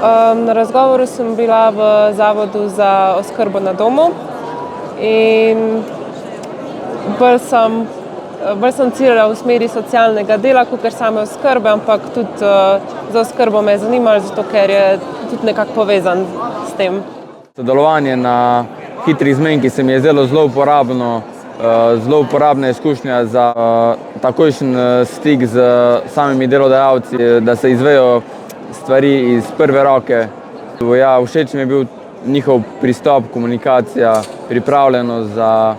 Na razgovoru sem bila v Zavodu za oskrbo na domu in bolj sem ciljala v smeri socialnega dela, kakor same oskrbe, ampak tudi za oskrbo me je zanimalo, zato ker je tudi nekako povezan s tem. Sodelovanje na hitri izmenki se mi je zdelo zelo uporabno, zelo uporabna izkušnja za takojšen stik z samimi delodajalci, da se izvejo stvari iz prve roke. Ja, všeč mi je bil njihov pristop, komunikacija, pripravljenost za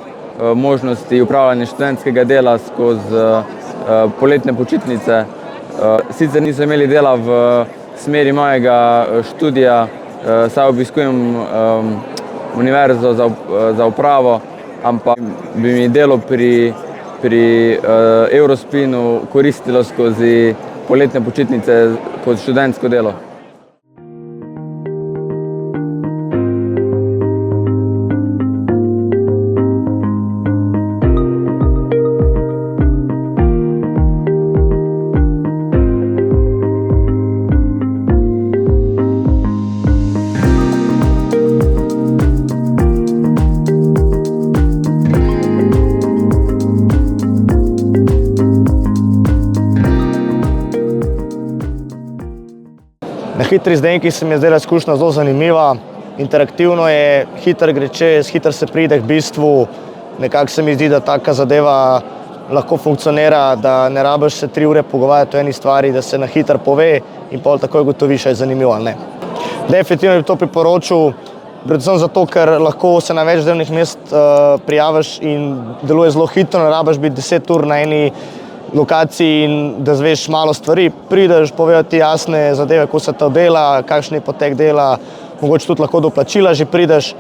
možnosti upravljanja študentskega dela skozi poletne počitnice. Sicer niso imeli dela v smeri mojega študija, saj obiskujem univerzo za upravo, ampak bi mi delo pri Eurospinu koristilo skozi poletne počitnice kot študentsko delo. Na hitri izdenki se mi je zdela izkušnja zelo zanimiva, interaktivno je, hitro gre čez, hitro se pride k bistvu. Nekako se mi zdi, da taka zadeva lahko funkcionira, da ne rabiš se 3 ure pogovarjati o eni stvari, da se na hitro pove in pol takoj ugotoviš, ali je zanimivo ali ne. Definitivno bi to priporočil, predvsem zato, ker lahko se na več delovnih mest prijaviš in deluje zelo hitro, ne rabiš biti 10 ur na eni lokaciji in da zveš malo stvari, prideš, povejo ti jasne zadeve, ko se to dela, kakšen je potek dela, mogoče tudi lahko do plačila že prideš,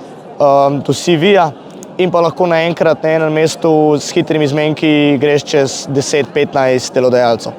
do CV-ja in pa lahko naenkrat na enem mestu s hitrimi izmenki greš čez 10-15 delodajalcev.